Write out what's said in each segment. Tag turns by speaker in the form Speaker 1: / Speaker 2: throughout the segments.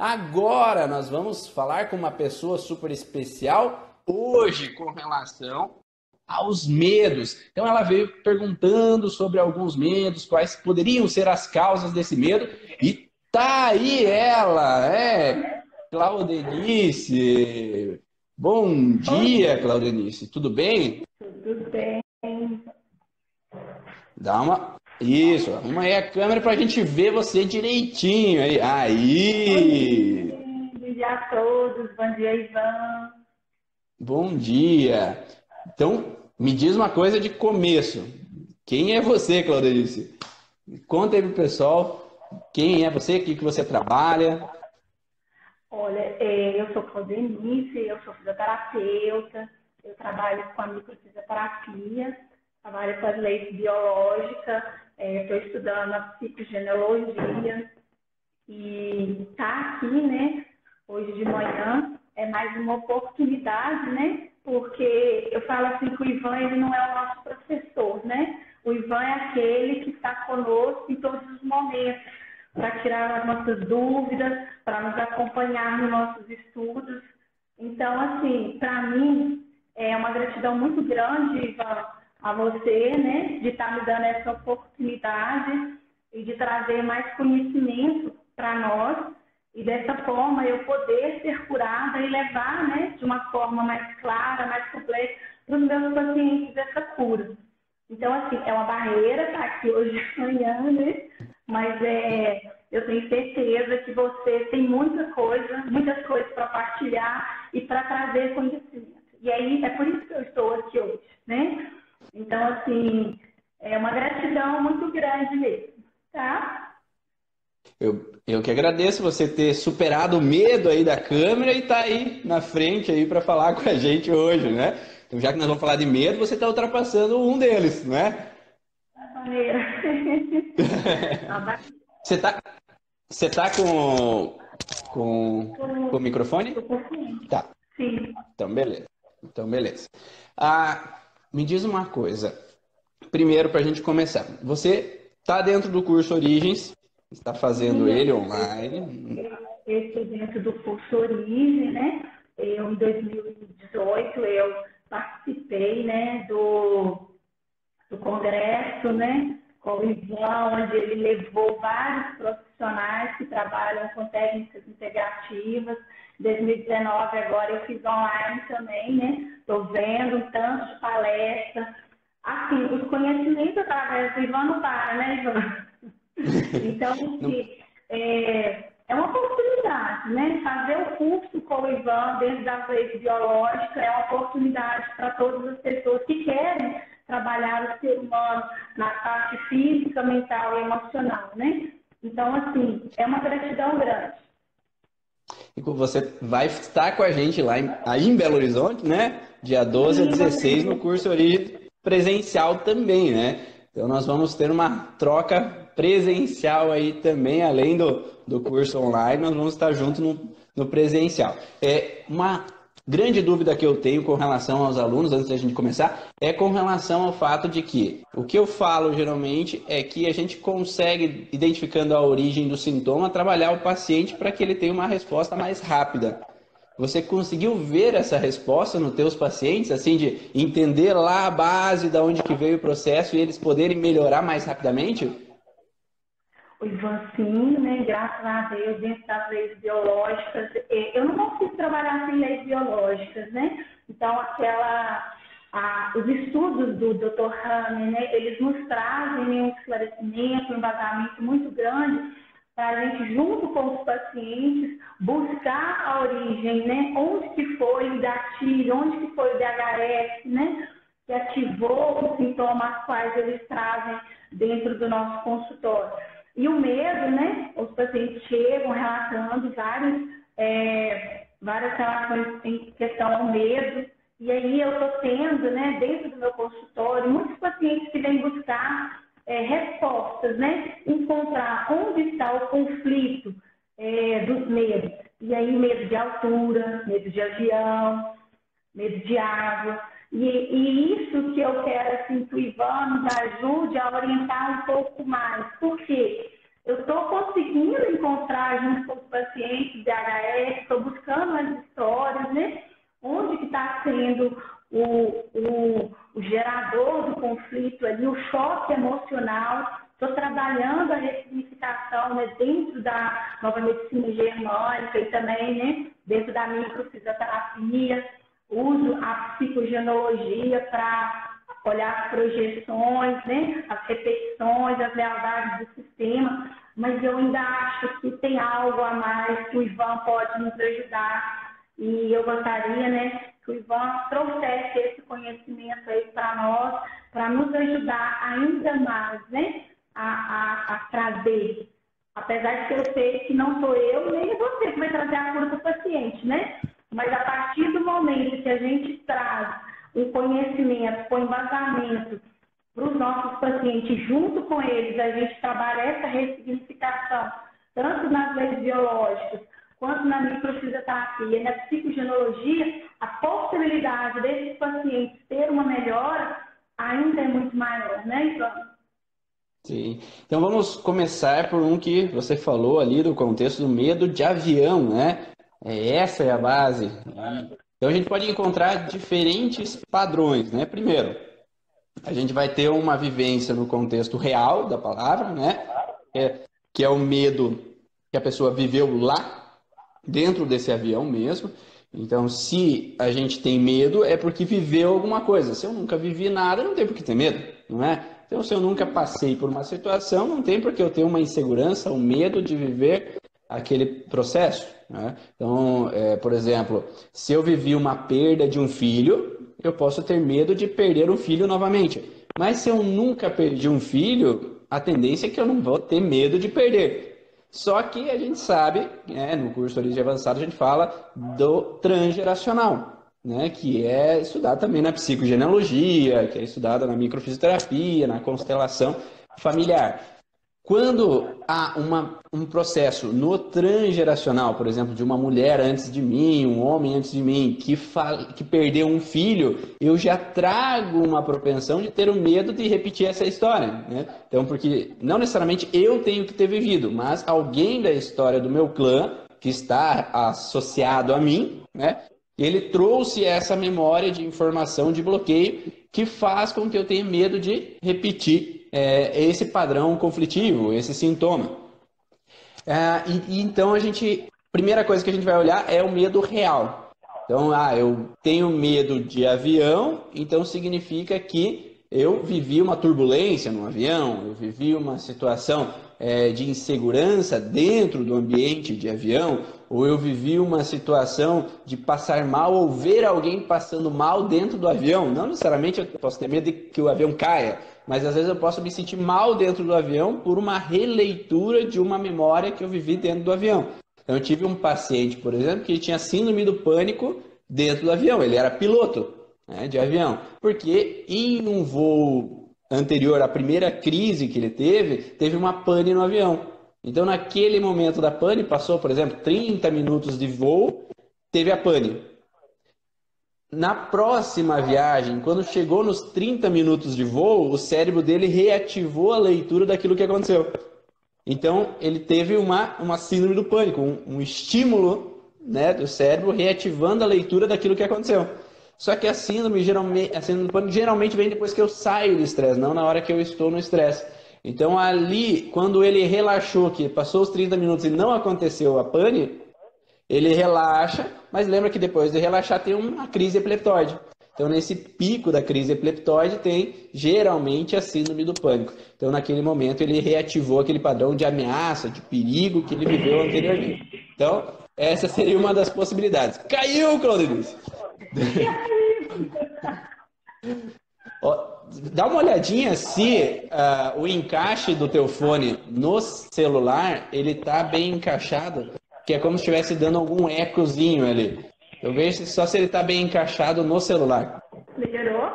Speaker 1: Agora nós vamos falar com uma pessoa super especial hoje com relação aos medos. Então ela veio perguntando sobre alguns medos, quais poderiam ser as causas desse medo, e tá aí ela, Claudenice. Bom
Speaker 2: Oi,
Speaker 1: dia, Claudenice. Tudo bem?
Speaker 2: tudo bem?
Speaker 1: Dá uma. Isso, arruma aí a câmera pra gente ver você direitinho aí. Aí!
Speaker 2: Bom dia a todos, bom dia, Ivan.
Speaker 1: Bom dia! Então, me diz uma coisa de começo. Quem é você, Claudenice? Conta aí pro pessoal quem é você, o que que você trabalha.
Speaker 2: Olha, eu sou Claudenice, eu sou fisioterapeuta, eu trabalho com a microfisioterapia, trabalho com as leis biológicas, estou estudando a psicogenealogia e tá aqui, né, hoje de manhã, é mais uma oportunidade, né, porque eu falo assim que o Ivan, ele não é o nosso professor, né, o Ivan é aquele que está conosco em todos os momentos, para tirar as nossas dúvidas, para nos acompanhar nos nossos estudos. Então, assim, para mim, é uma gratidão muito grande, Ivan, a você, né, de estar me dando essa oportunidade e de trazer mais conhecimento para nós e dessa forma eu poder ser curada e levar, né, de uma forma mais clara, mais completa para os meus pacientes essa cura. Então, assim, é uma barreira estar aqui hoje de manhã, né? Mas eu tenho certeza que você tem muitas coisas para partilhar e para trazer conhecimento. E aí, é por isso que eu estou aqui hoje, né? Então, assim, é uma gratidão muito grande mesmo, tá?
Speaker 1: Eu que agradeço você ter superado o medo aí da câmera e tá aí na frente aí para falar com a gente hoje, né? Então, já que nós vamos falar de medo, você está ultrapassando um deles, né?
Speaker 2: Da maneira.
Speaker 1: Você tá, você tá com o microfone?
Speaker 2: Estou consciente.
Speaker 1: Tá.
Speaker 2: Sim.
Speaker 1: Então, beleza. Então, beleza. Me diz uma coisa. Primeiro, para a gente começar. Você está dentro do curso Origens, está fazendo
Speaker 2: Sim,
Speaker 1: ele online.
Speaker 2: eu estou dentro do curso Origem, né? Em 2018, eu participei, né, do congresso, né, com o Ivan, onde ele levou vários profissionais que trabalham com técnicas integrativas. Em 2019, agora eu fiz online também, né? Estou vendo um tanto de palestras. Assim, os conhecimentos através do Ivan não para, né, Ivan? Então,
Speaker 1: Não-
Speaker 2: assim, é uma oportunidade, né? Fazer o curso com o Ivan dentro das leis biológicas é uma oportunidade para todas as pessoas que querem trabalhar o ser humano na parte física, mental e emocional, né? Então, assim, é uma gratidão grande.
Speaker 1: E você vai estar com a gente lá aí em Belo Horizonte, né? Dia 12 a
Speaker 2: Sim,
Speaker 1: 16 no curso Origens presencial também, né? Então nós vamos ter uma troca presencial aí também, além do curso online, nós vamos estar juntos no presencial. É uma grande dúvida que eu tenho com relação aos alunos, antes da gente começar, é com relação ao fato de que o que eu falo geralmente é que a gente consegue, identificando a origem do sintoma, trabalhar o paciente para que ele tenha uma resposta mais rápida. Você conseguiu ver essa resposta nos teus pacientes, assim, de entender lá a base, da onde que veio o processo e eles poderem melhorar mais rapidamente?
Speaker 2: O Ivan, sim, né? Graças a Deus, dentro das leis biológicas. Eu não consigo trabalhar sem leis biológicas, né? Então, os estudos do Dr. Hahnemann, né? Eles nos trazem um esclarecimento, um embasamento muito grande para a gente, junto com os pacientes, buscar a origem, né? Onde que foi o gatilho, onde que foi o DHS, né? Que ativou os sintomas quais eles trazem dentro do nosso consultório. E o medo, né? Os pacientes chegam relatando várias relações em questão ao medo. E aí eu estou tendo, né, dentro do meu consultório, muitos pacientes que vêm buscar respostas, né? Encontrar onde está o conflito dos medos. E aí medo de altura, medo de avião, medo de água. E isso que eu quero assim, que o Ivan nos ajude a orientar um pouco mais. Por quê? Eu estou conseguindo encontrar junto com os pacientes DHS, estou buscando as histórias, né? Onde que está sendo o gerador do conflito ali, o choque emocional. Estou trabalhando a ressignificação, né, dentro da nova medicina germânica e também, né, dentro da microfisioterapia. Uso a psicogenologia para olhar as projeções, né, as repetições, as lealdades do sistema, mas eu ainda acho que tem algo a mais que o Ivan pode nos ajudar. E eu gostaria, né, que o Ivan trouxesse esse conhecimento aí para nós, para nos ajudar ainda mais, né, a trazer. Apesar de que eu sei que não sou eu nem você que vai trazer a cura para o paciente, né? Mas a partir do momento que a gente traz um conhecimento com embasamento para os nossos pacientes, junto com eles, a gente trabalha essa ressignificação, tanto nas leis biológicas, quanto na microfisioterapia, na psicogenologia, a possibilidade desses pacientes ter uma melhora ainda é muito maior, né, Ivan?
Speaker 1: Sim. Então vamos começar por um que você falou ali do contexto do medo de avião, né? Essa é a base. Então a gente pode encontrar diferentes padrões, né? Primeiro, a gente vai ter uma vivência no contexto real da palavra, né? Que é o medo que a pessoa viveu lá, dentro desse avião mesmo. Então, se a gente tem medo, é porque viveu alguma coisa. Se eu nunca vivi nada, não tem por que ter medo, não é? Então, se eu nunca passei por uma situação, não tem por que eu ter uma insegurança, um medo de viver aquele processo, né? Então, por exemplo, se eu vivi uma perda de um filho, eu posso ter medo de perder um filho novamente. Mas se eu nunca perdi um filho, a tendência é que eu não vou ter medo de perder. Só que a gente sabe, né, no curso Origem Avançada, a gente fala do transgeracional, né, que é estudado também na psicogenealogia, que é estudado na microfisioterapia, na constelação familiar. Quando há um processo no transgeracional, por exemplo, de uma mulher antes de mim, um homem antes de mim, que perdeu um filho, eu já trago uma propensão de ter o medo de repetir essa história, né? Então, porque não necessariamente eu tenho que ter vivido, mas alguém da história do meu clã, que está associado a mim, né? Ele trouxe essa memória de informação de bloqueio que faz com que eu tenha medo de repetir esse padrão conflitivo, esse sintoma. Então, primeira coisa que a gente vai olhar é o medo real. Então, eu tenho medo de avião, então significa que eu vivi uma turbulência no avião, eu vivi uma situação de insegurança dentro do ambiente de avião, ou eu vivi uma situação de passar mal ou ver alguém passando mal dentro do avião. Não necessariamente eu posso ter medo de que o avião caia, mas às vezes eu posso me sentir mal dentro do avião por uma releitura de uma memória que eu vivi dentro do avião. Então, eu tive um paciente, por exemplo, que tinha síndrome do pânico dentro do avião. Ele era piloto, né, de avião, porque em um voo anterior à primeira crise que ele teve uma pane no avião. Então, naquele momento da pane, passou, por exemplo, 30 minutos de voo, teve a pane. Na próxima viagem, quando chegou nos 30 minutos de voo, o cérebro dele reativou a leitura daquilo que aconteceu. Então, ele teve uma síndrome do pânico, um estímulo, né, do cérebro reativando a leitura daquilo que aconteceu. Só que a síndrome do pânico geralmente vem depois que eu saio do estresse, não na hora que eu estou no estresse. Então, ali, quando ele relaxou, que passou os 30 minutos e não aconteceu a pane, ele relaxa, mas lembra que depois de relaxar tem uma crise epileptóide. Então, nesse pico da crise epileptóide tem geralmente a síndrome do pânico. Então, naquele momento, ele reativou aquele padrão de ameaça, de perigo que ele viveu anteriormente. Então, essa seria uma das possibilidades. Caiu, Claudius! Dá uma olhadinha se o encaixe do teu fone no celular, ele tá bem encaixado, que é como se estivesse dando algum ecozinho ali. Eu vejo só se ele está bem encaixado no celular.
Speaker 2: Melhorou?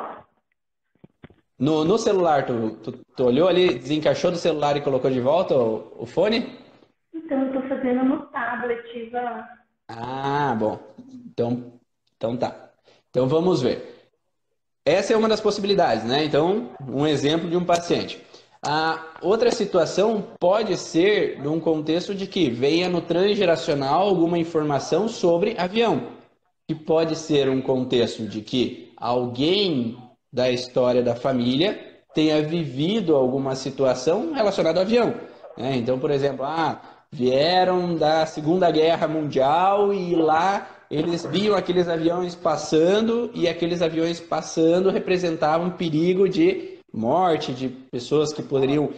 Speaker 1: No celular, tu olhou ali, desencaixou do celular e colocou de volta o fone?
Speaker 2: Então, eu estou fazendo no tablet, Ivan.
Speaker 1: Bom. Então tá. Então vamos ver. Essa é uma das possibilidades, né? Então, um exemplo de um paciente. A outra situação pode ser num contexto de que venha no transgeracional alguma informação sobre avião, que pode ser um contexto de que alguém da história da família tenha vivido alguma situação relacionada ao avião, né? Então, por exemplo, vieram da Segunda Guerra Mundial e lá eles viam aqueles aviões passando e aqueles aviões passando representavam perigo de morte, de pessoas que poderiam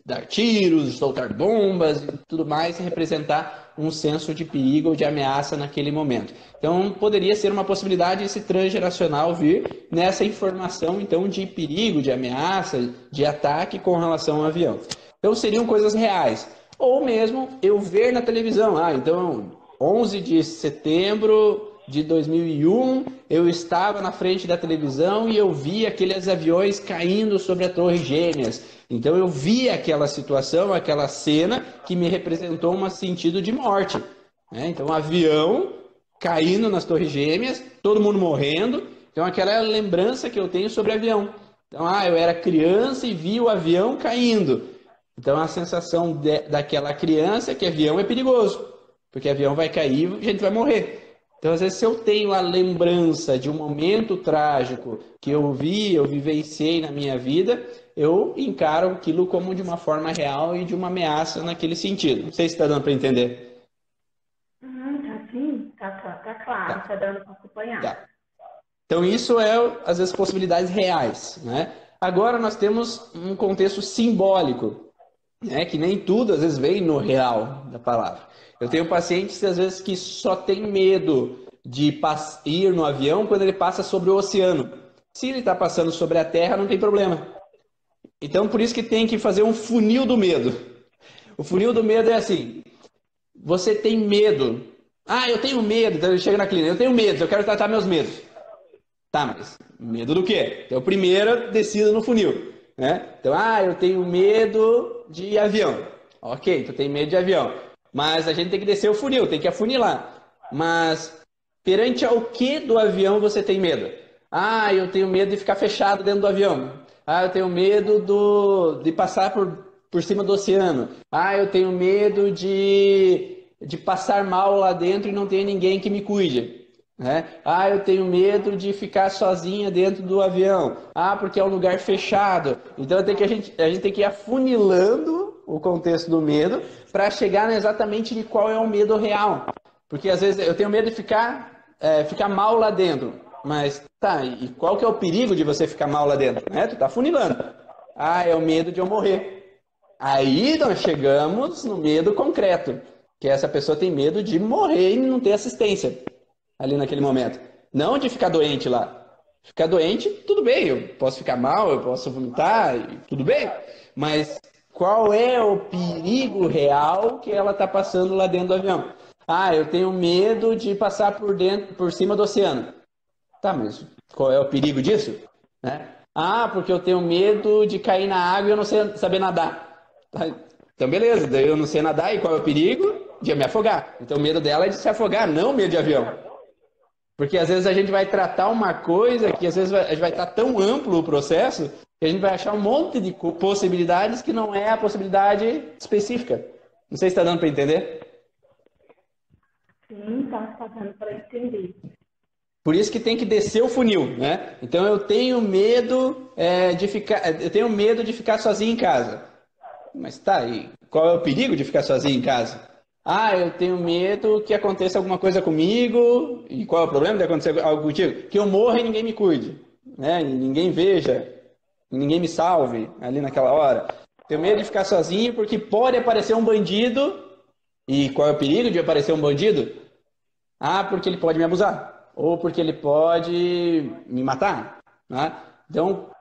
Speaker 1: dar tiros, soltar bombas e tudo mais, e representar um senso de perigo ou de ameaça naquele momento. Então, poderia ser uma possibilidade esse transgeracional vir nessa informação, então, de perigo, de ameaça, de ataque com relação ao avião. Então, seriam coisas reais. Ou mesmo eu ver na televisão, então, 11 de setembro de 2001, eu estava na frente da televisão e eu vi aqueles aviões caindo sobre a Torre Gêmeas. Então eu vi aquela situação, aquela cena que me representou um sentido de morte, né? Então um avião caindo nas Torres Gêmeas, todo mundo morrendo. Então aquela lembrança que eu tenho sobre avião. Então, eu era criança e vi o avião caindo. Então a sensação daquela criança é que avião é perigoso, porque avião vai cair e a gente vai morrer. Então, às vezes, se eu tenho a lembrança de um momento trágico que eu vivenciei na minha vida, eu encaro aquilo como de uma forma real e de uma ameaça naquele sentido. Não sei se está dando para entender.
Speaker 2: Tá sim, tá claro, tá dando para acompanhar.
Speaker 1: Tá. Então, isso é, às vezes, possibilidades reais, né? Agora, nós temos um contexto simbólico, né? Que nem tudo, às vezes, vem no real da palavra. Eu tenho pacientes, às vezes, que só tem medo de ir no avião quando ele passa sobre o oceano. Se ele está passando sobre a terra, não tem problema. Então, por isso que tem que fazer um funil do medo. O funil do medo é assim: você tem medo. Eu tenho medo. Então, ele chega na clínica: eu tenho medo, eu quero tratar meus medos. Tá, mas medo do quê? Então, primeiro, descida no funil, né? Então, eu tenho medo de avião. Ok, tu tem medo de avião. Mas a gente tem que descer o funil, tem que afunilar. Mas perante ao que do avião você tem medo? Eu tenho medo de ficar fechado dentro do avião. Eu tenho medo de passar por cima do oceano. Eu tenho medo de passar mal lá dentro e não ter ninguém que me cuide, né? Eu tenho medo de ficar sozinha dentro do avião. Porque é um lugar fechado. Então a gente tem que ir afunilando o contexto do medo para chegar exatamente de qual é o medo real. Porque às vezes eu tenho medo de ficar mal lá dentro. Mas e qual que é o perigo de você ficar mal lá dentro? Tu tá funilando. É o medo de eu morrer. Aí nós chegamos no medo concreto, que essa pessoa tem medo de morrer e não ter assistência ali naquele momento. Não de ficar doente lá. Ficar doente, tudo bem, eu posso ficar mal, eu posso vomitar, tudo bem. Mas qual é o perigo real que ela está passando lá dentro do avião? Eu tenho medo de passar por cima do oceano. Tá, mas qual é o perigo disso? Né? Porque eu tenho medo de cair na água e eu não saber nadar. Então, beleza, daí eu não sei nadar e qual é o perigo? De eu me afogar. Então, o medo dela é de se afogar, não medo de avião. Porque às vezes a gente vai tratar uma coisa que às vezes vai estar tão amplo o processo que a gente vai achar um monte de possibilidades que não é a possibilidade específica. Não sei se está dando para entender.
Speaker 2: Sim, tá dando para entender.
Speaker 1: Por isso que tem que descer o funil, né? Então eu tenho medo de ficar sozinho em casa. Mas e qual é o perigo de ficar sozinho em casa? Eu tenho medo que aconteça alguma coisa comigo. E qual é o problema de acontecer algo contigo? Que eu morra e ninguém me cuide, né? E ninguém veja, e ninguém me salve ali naquela hora. Tenho medo de ficar sozinho porque pode aparecer um bandido. E qual é o perigo de aparecer um bandido? Porque ele pode me abusar. Ou porque ele pode me matar, né? Então,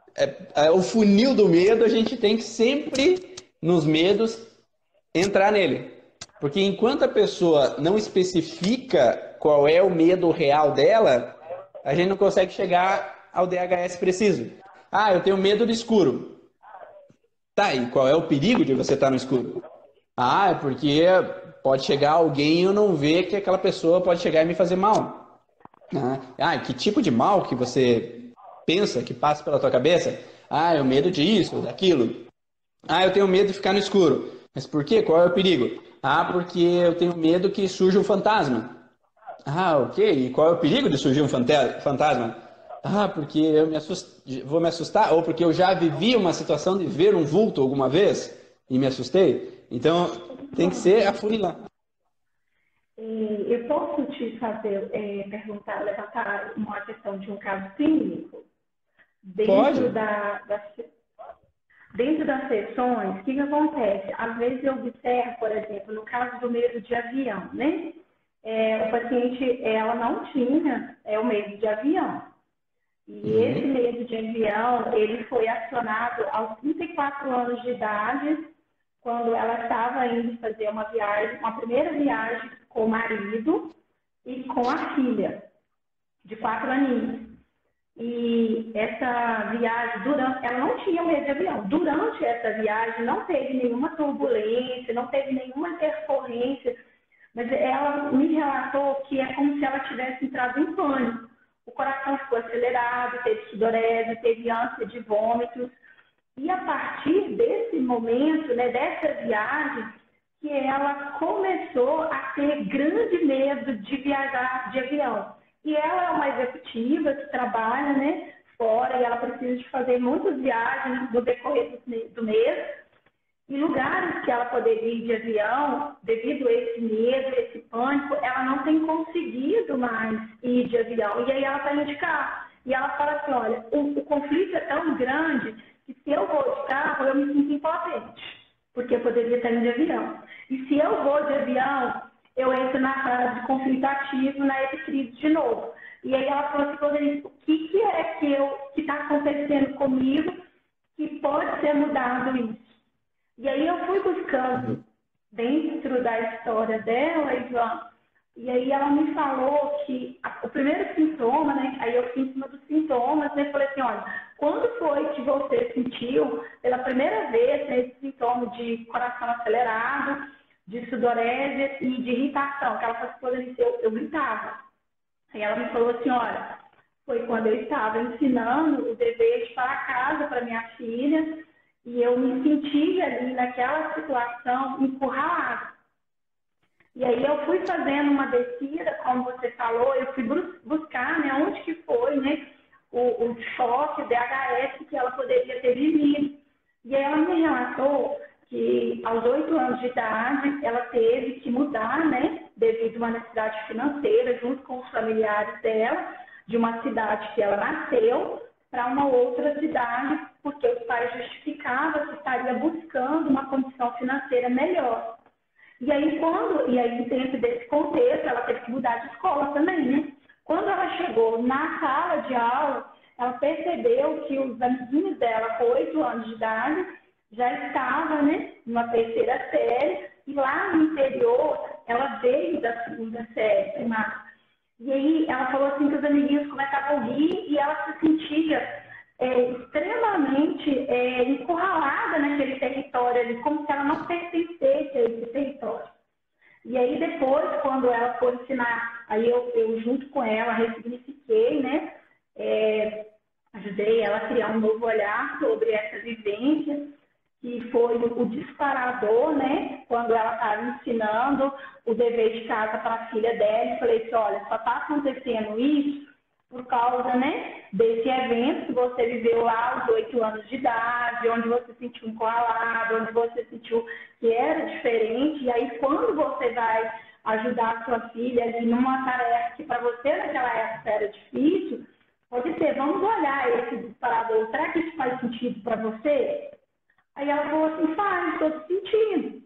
Speaker 1: o funil do medo, a gente tem que sempre, nos medos, entrar nele. Porque enquanto a pessoa não especifica qual é o medo real dela, a gente não consegue chegar ao DHS preciso. Eu tenho medo do escuro. E qual é o perigo de você estar no escuro? É porque pode chegar alguém e eu não ver que aquela pessoa pode chegar e me fazer mal. Que tipo de mal que você pensa que passa pela tua cabeça? Ah, eu medo disso, daquilo. Ah, eu tenho medo de ficar no escuro. Mas por quê? Qual é o perigo? Ah, porque eu tenho medo que surja um fantasma. Ah, ok. E qual é o perigo de surgir um fantasma? Ah, porque vou me assustar, ou porque eu já vivi uma situação de ver um vulto alguma vez e me assustei. Então, tem que ser afunilar.
Speaker 2: Eu posso te fazer, perguntar, levantar uma questão de um caso clínico?
Speaker 1: Pode?
Speaker 2: Dentro dentro das sessões, o que acontece? Às vezes eu observo, por exemplo, no caso do medo de avião, né? O paciente, ela não tinha o medo de avião. E esse
Speaker 1: Uhum.
Speaker 2: medo de avião, ele foi acionado aos 34 anos de idade, quando ela estava indo fazer uma viagem, uma primeira viagem com o marido e com a filha, de 4 aninhos. E essa viagem, ela não tinha medo de avião. Durante essa viagem não teve nenhuma turbulência, não teve nenhuma intercorrência, mas ela me relatou que é como se ela tivesse entrado em pânico. O coração ficou acelerado, teve sudorese, teve ânsia de vômitos. E a partir desse momento, né, dessa viagem, que ela começou a ter grande medo de viajar de avião. E ela é uma executiva que trabalha, né, fora, e ela precisa de fazer muitas viagens no decorrer do mês. Em lugares que ela poderia ir de avião, devido a esse medo, esse pânico, ela não tem conseguido mais ir de avião. E aí ela está indo de carro. E ela fala assim, olha, o conflito é tão grande que se eu vou de carro, eu me sinto impotente, porque eu poderia estar indo de avião. E se eu vou de avião, eu entro na fase de conflito ativo, na epicrise de novo. E aí ela falou assim, o que é que está acontecendo comigo que pode ser mudado isso? E aí eu fui buscando dentro da história dela, Ivan, e aí ela me falou que o primeiro sintoma, né? Aí eu fui em cima dos sintomas, né? Falei assim, olha, quando foi que você sentiu pela primeira vez esse sintoma de coração acelerado, de sudorese e de irritação? Que ela falou assim, eu gritava. Aí ela me falou assim, olha, foi quando eu estava ensinando o dever de para casa para minha filha, e eu me senti ali naquela situação encurralada. E aí eu fui fazendo uma descida, como você falou, eu fui buscar, né, onde que foi, né, o choque, o DHS que ela poderia ter vivido. E aí ela me relatou que aos 8 anos de idade ela teve que mudar, né, devido a uma necessidade financeira, junto com os familiares dela, de uma cidade que ela nasceu para uma outra cidade, porque os pais justificavam que estaria buscando uma condição financeira melhor. E aí dentro desse contexto, ela teve que mudar de escola também, né? Quando ela chegou na sala de aula, ela percebeu que os amiguinhos dela, com 8 anos de idade, já estavam, né, numa terceira série, e lá no interior, ela veio da segunda série primária. E aí ela falou assim que os amiguinhos começavam a rir e ela se sentia extremamente encurralada naquele território ali, como se ela não pertencesse a esse território. E aí depois, quando ela foi ensinar, aí eu junto com ela ressignifiquei, né? Ajudei ela a criar um novo olhar sobre essa vivência, que foi o disparador, né? Quando ela estava ensinando o dever de casa para a filha dela, eu falei assim, olha, só está acontecendo isso por causa, né, desse evento que você viveu lá aos 8 anos de idade, onde você sentiu encurralado, onde você sentiu que era diferente, e aí quando você vai ajudar a sua filha ali numa tarefa que para você naquela época era difícil, pode ser, vamos olhar esse disparador, será que isso faz sentido para você? Aí ela falou assim, faz, estou sentindo.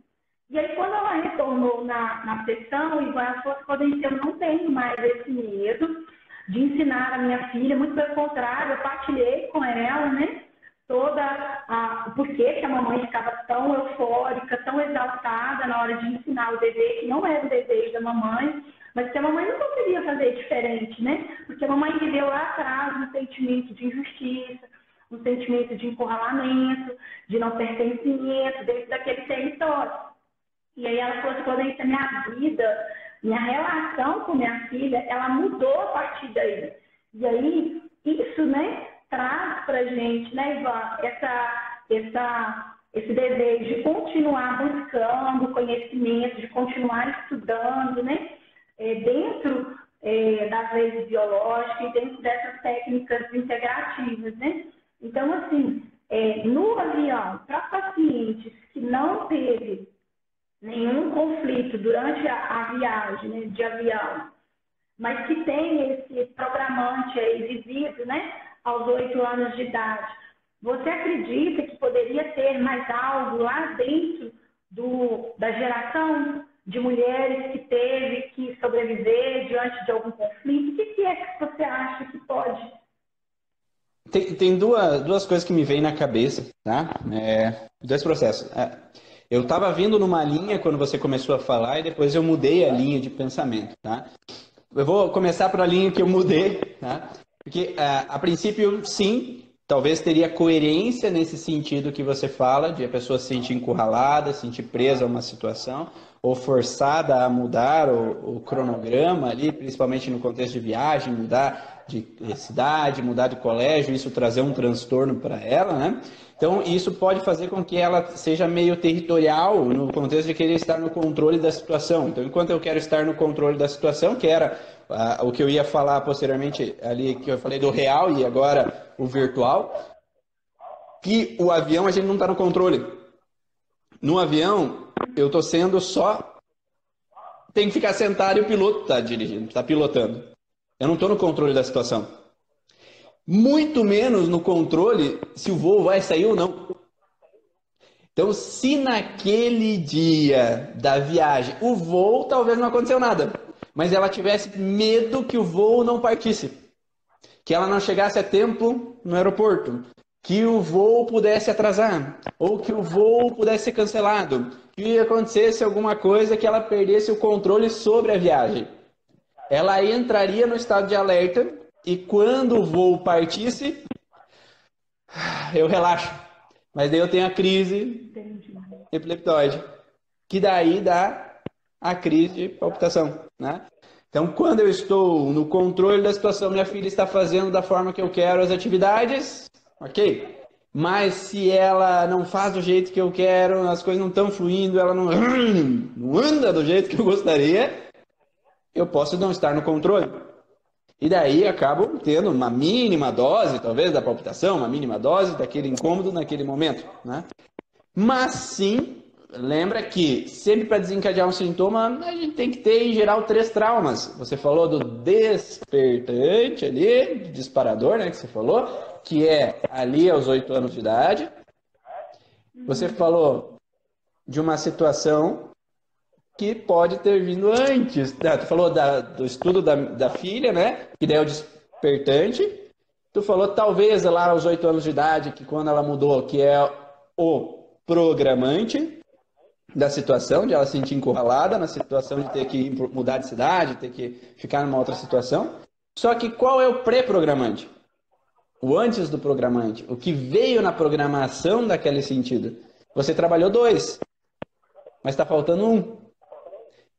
Speaker 2: E aí quando ela retornou na sessão, ela falou assim, eu não tenho mais esse medo de ensinar a minha filha, muito pelo contrário, eu partilhei com ela, né, o porquê que a mamãe ficava tão eufórica, tão exaltada na hora de ensinar o dever, que não era o desejo da mamãe, mas que a mamãe não conseguia fazer diferente, né, porque a mamãe viveu lá atrás um sentimento de injustiça, um sentimento de encurralamento, de não pertencimento dentro daquele território. E aí ela falou assim, minha vida, minha relação com minha filha, ela mudou a partir daí. E aí, isso, né, traz para a gente, né, Ivan, esse desejo de continuar buscando conhecimento, de continuar estudando, né, dentro das leis biológicas e dentro dessas técnicas integrativas, né? Então, assim, no avião, para pacientes que não teve nenhum conflito durante a viagem, né, de avião, mas que tem esse programante aí vivido, né, aos 8 anos de idade, você acredita que poderia ter mais algo lá dentro da geração de mulheres que teve que sobreviver diante de algum conflito? O que é que você acha que pode?
Speaker 1: Tem duas coisas que me vêm na cabeça, tá? Dois processos. Eu estava vindo numa linha quando você começou a falar e depois eu mudei a linha de pensamento, tá? Eu vou começar pela linha que eu mudei, tá? Porque, a princípio, sim, talvez teria coerência nesse sentido que você fala, de a pessoa se sentir encurralada, se sentir presa a uma situação, ou forçada a mudar o cronograma ali, principalmente no contexto de viagem, mudar de cidade, mudar de colégio, isso trazer um transtorno para ela, né? Então, isso pode fazer com que ela seja meio territorial no contexto de querer estar no controle da situação. Então, enquanto eu quero estar no controle da situação, que era o que eu ia falar posteriormente ali, que eu falei do real e agora o virtual, que o avião a gente não está no controle. No avião, eu estou sendo só... Tem que ficar sentado e o piloto está dirigindo, está pilotando. Eu não estou no controle da situação. Muito menos no controle se o voo vai sair ou não. Então, se naquele dia da viagem o voo talvez não aconteceu nada, mas ela tivesse medo que o voo não partisse, que ela não chegasse a tempo no aeroporto, que o voo pudesse atrasar, ou que o voo pudesse ser cancelado, que acontecesse alguma coisa que ela perdesse o controle sobre a viagem. Ela entraria no estado de alerta e quando o voo partisse, eu relaxo. Mas daí eu tenho a crise epileptóide, que daí dá a crise de palpitação, né? Então, quando eu estou no controle da situação, minha filha está fazendo da forma que eu quero as atividades, ok? Mas se ela não faz do jeito que eu quero, as coisas não estão fluindo, ela não anda do jeito que eu gostaria, eu posso não estar no controle. E daí acabo tendo uma mínima dose, talvez, da palpitação, uma mínima dose daquele incômodo naquele momento, né? Mas sim, lembra que sempre para desencadear um sintoma, a gente tem que ter, em geral, 3 traumas. Você falou do despertante ali, disparador, né, que você falou, que é ali aos 8 anos de idade. Você falou de uma situação que pode ter vindo antes. Tu falou do estudo da filha, né? Que daí é o despertante. Tu falou talvez lá aos 8 anos de idade, que quando ela mudou, que é o programante da situação, de ela se sentir encurralada na situação de ter que mudar de cidade, ter que ficar numa outra situação. Só que qual é o pré-programante? O antes do programante, o que veio na programação daquele sentido. Você trabalhou 2, mas está faltando 1.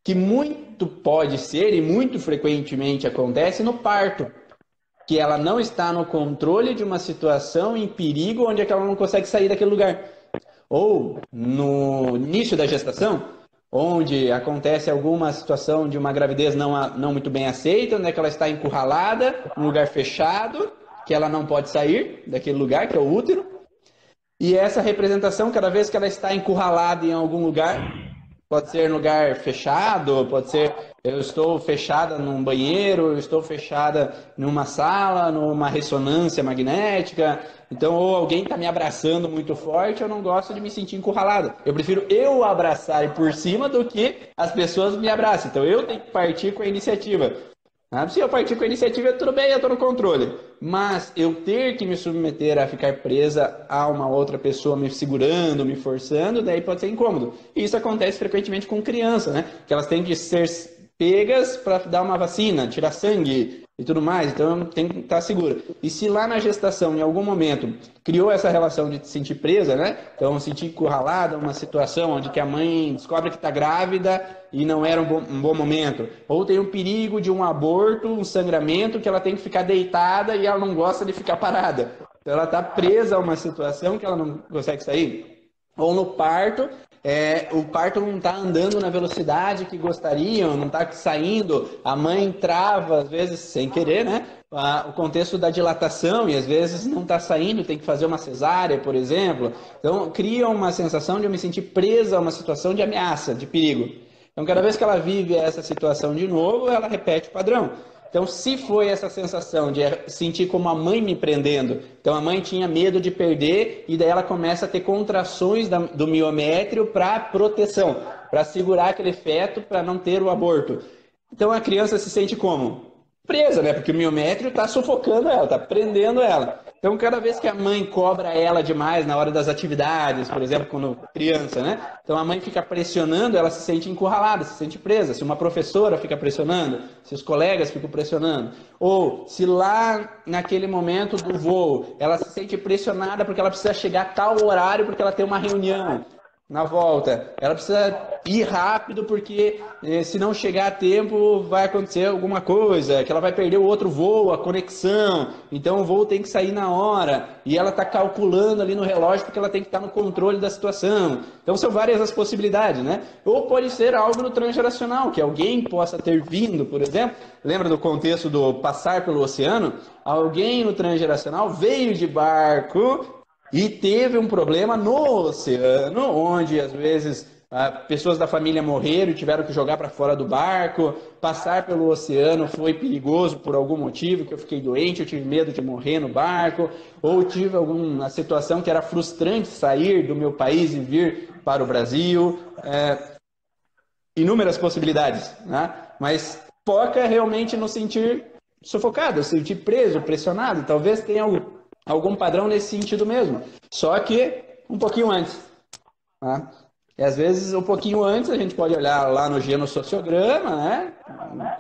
Speaker 1: Que muito pode ser e muito frequentemente acontece no parto, que ela não está no controle de uma situação em perigo onde é que ela não consegue sair daquele lugar. Ou no início da gestação, onde acontece alguma situação de uma gravidez não muito bem aceita, onde é que ela está encurralada, num lugar fechado, que ela não pode sair daquele lugar, que é o útero. E essa representação, cada vez que ela está encurralada em algum lugar... Pode ser lugar fechado, pode ser eu estou fechada num banheiro, eu estou fechada numa sala, numa ressonância magnética. Então, ou alguém está me abraçando muito forte, eu não gosto de me sentir encurralada. Eu prefiro eu abraçar por cima do que as pessoas me abracem. Então, eu tenho que partir com a iniciativa. Se eu partir com a iniciativa, tudo bem, eu estou no controle. Mas eu ter que me submeter a ficar presa a uma outra pessoa me segurando, me forçando, daí pode ser incômodo. E isso acontece frequentemente com crianças, né? Que elas têm que ser pegas para dar uma vacina, tirar sangue, e tudo mais, então tem que estar segura. E se lá na gestação, em algum momento, criou essa relação de se sentir presa, né? Então, sentir encurralada, uma situação onde que a mãe descobre que está grávida e não era um bom momento. Ou tem um perigo de um aborto, um sangramento, que ela tem que ficar deitada e ela não gosta de ficar parada. Então, ela está presa a uma situação que ela não consegue sair. Ou no parto, o parto não está andando na velocidade que gostariam, não está saindo, a mãe trava, às vezes sem querer, né? O contexto da dilatação e às vezes não está saindo, tem que fazer uma cesárea, por exemplo. Então, cria uma sensação de eu me sentir presa a uma situação de ameaça, de perigo. Então, cada vez que ela vive essa situação de novo, ela repete o padrão. Então, se foi essa sensação de sentir como a mãe me prendendo, então a mãe tinha medo de perder e daí ela começa a ter contrações do miométrio para proteção, para segurar aquele feto, para não ter o aborto. Então, a criança se sente como? Presa, né? Porque o miométrio está sufocando ela, está prendendo ela. Então, cada vez que a mãe cobra ela demais na hora das atividades, por exemplo, quando criança, né? Então, a mãe fica pressionando, ela se sente encurralada, se sente presa. Se uma professora fica pressionando, se os colegas ficam pressionando. Ou, se lá naquele momento do voo, ela se sente pressionada porque ela precisa chegar a tal horário porque ela tem uma reunião na volta. Ela precisa ir rápido porque se não chegar a tempo vai acontecer alguma coisa, que ela vai perder o outro voo, a conexão, então o voo tem que sair na hora e ela está calculando ali no relógio porque ela tem que estar no controle da situação. Então são várias as possibilidades, né? Ou pode ser algo no transgeracional, que alguém possa ter vindo, por exemplo, lembra do contexto do passar pelo oceano? Alguém no transgeracional veio de barco e teve um problema no oceano, onde às vezes pessoas da família morreram e tiveram que jogar para fora do barco. Passar pelo oceano foi perigoso por algum motivo, que eu fiquei doente, eu tive medo de morrer no barco, ou tive alguma situação que era frustrante sair do meu país e vir para o Brasil. Inúmeras possibilidades, né? Mas foca realmente no sentir sufocado, sentir preso, pressionado. Talvez tenha algum padrão nesse sentido mesmo, só que um pouquinho antes, tá? E às vezes um pouquinho antes a gente pode olhar lá no genossociograma, né?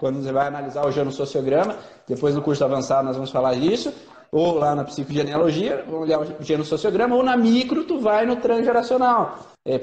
Speaker 1: Quando você vai analisar o genossociograma, depois no curso avançado nós vamos falar disso, ou lá na psicogenealogia, vamos olhar o genossociograma, ou na micro tu vai no transgeracional,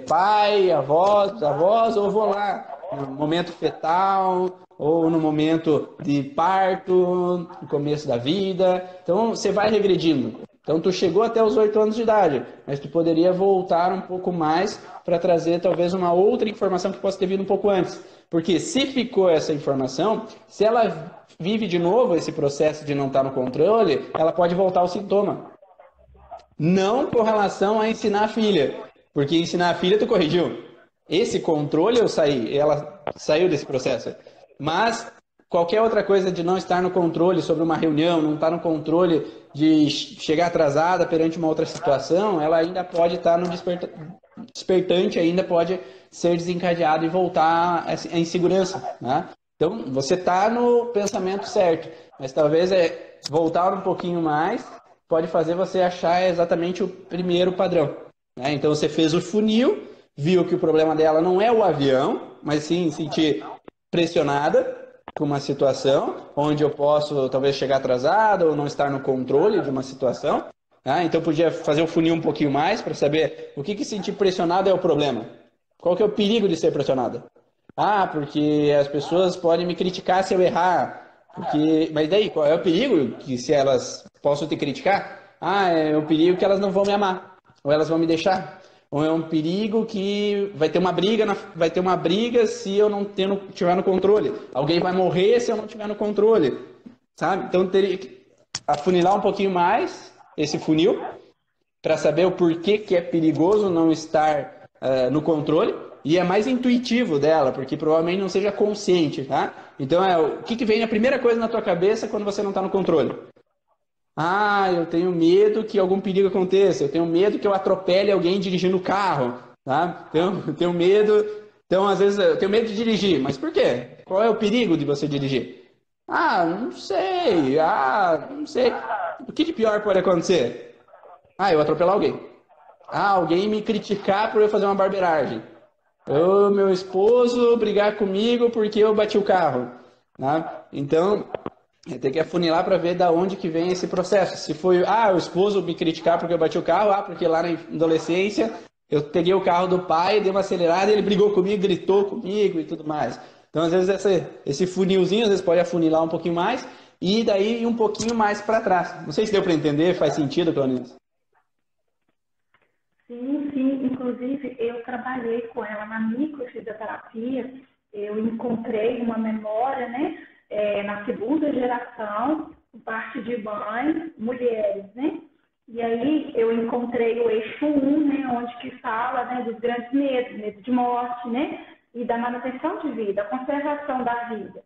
Speaker 1: pai, avós, ou vou lá no momento fetal, ou no momento de parto, no começo da vida. Então, você vai regredindo. Então, tu chegou até os 8 anos de idade, mas tu poderia voltar um pouco mais para trazer talvez uma outra informação que possa ter vindo um pouco antes. Porque se ficou essa informação, se ela vive de novo esse processo de não estar no controle, ela pode voltar ao sintoma. Não com relação a ensinar a filha, porque ensinar a filha tu corrigiu. Esse controle ela saiu desse processo. Mas qualquer outra coisa de não estar no controle sobre uma reunião, não estar no controle de chegar atrasada perante uma outra situação, ela ainda pode estar no despertante, ainda pode ser desencadeado e voltar à insegurança, né? Então, você está no pensamento certo, mas talvez voltar um pouquinho mais pode fazer você achar exatamente o primeiro padrão, né? Então, você fez o funil, viu que o problema dela não é o avião, mas sim sentir pressionada com uma situação onde eu posso talvez chegar atrasado ou não estar no controle de uma situação. Então podia fazer o funil um pouquinho mais para saber o que sentir pressionado é o problema. Qual que é o perigo de ser pressionada? Porque as pessoas podem me criticar se eu errar. Mas daí, qual é o perigo que se elas possam te criticar? É o perigo que elas não vão me amar, ou elas vão me deixar. Ou é um perigo que vai ter uma briga se eu não tiver no controle. Alguém vai morrer se eu não tiver no controle, sabe? Então teria que afunilar um pouquinho mais esse funil para saber o porquê que é perigoso não estar no controle. E é mais intuitivo dela, porque provavelmente não seja consciente, tá? Então o que vem a primeira coisa na tua cabeça quando você não está no controle? Eu tenho medo que algum perigo aconteça, eu tenho medo que eu atropele alguém dirigindo o carro, tá? Eu tenho medo, então às vezes eu tenho medo de dirigir, mas por quê? Qual é o perigo de você dirigir? Não sei, não sei. O que de pior pode acontecer? Eu atropelar alguém. Alguém me criticar por eu fazer uma barbeiragem. Ou meu esposo brigar comigo porque eu bati o carro, tá? Então, Tem que afunilar para ver da onde que vem esse processo. Se foi, o esposo me criticar porque eu bati o carro, porque lá na adolescência eu peguei o carro do pai, dei uma acelerada e ele brigou comigo, gritou comigo e tudo mais. Então, às vezes, esse funilzinho, às vezes pode afunilar um pouquinho mais e daí ir um pouquinho mais para trás. Não sei se deu para entender, faz sentido, Claudinei?
Speaker 2: Sim, sim. Inclusive, eu trabalhei com ela na microfisioterapia. Eu encontrei uma memória, né, na segunda geração, por parte de mães, mulheres, né? E aí eu encontrei o eixo 1, né, onde que fala, né, dos grandes medos, medo de morte, né, e da manutenção de vida, a conservação da vida.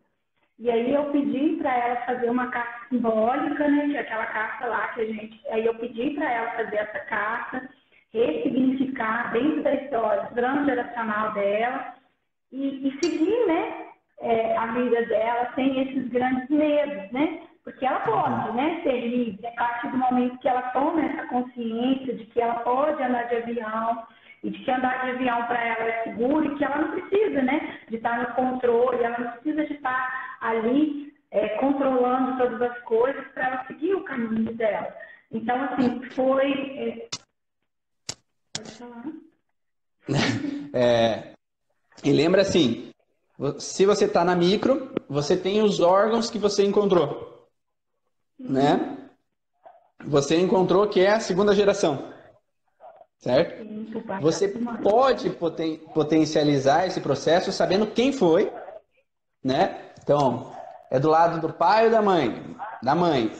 Speaker 2: E aí eu pedi para ela fazer uma carta simbólica, né, que é aquela carta lá que a gente... Aí eu pedi para ela fazer essa carta, ressignificar dentro da história transgeracional dela e seguir, né, a vida dela sem esses grandes medos, né? Porque ela pode, né, ser livre a partir do momento que ela toma essa consciência de que ela pode andar de avião e de que andar de avião para ela é seguro e que ela não precisa, né, de estar no controle, ela não precisa de estar ali controlando todas as coisas para ela seguir o caminho dela. Então, assim, foi... Pode falar.
Speaker 1: E lembra assim, se você está na micro, você tem os órgãos que você encontrou, né? Você encontrou que é a segunda geração, certo? Você pode potencializar esse processo sabendo quem foi, né? Então, é do lado do pai ou da mãe? Da mãe.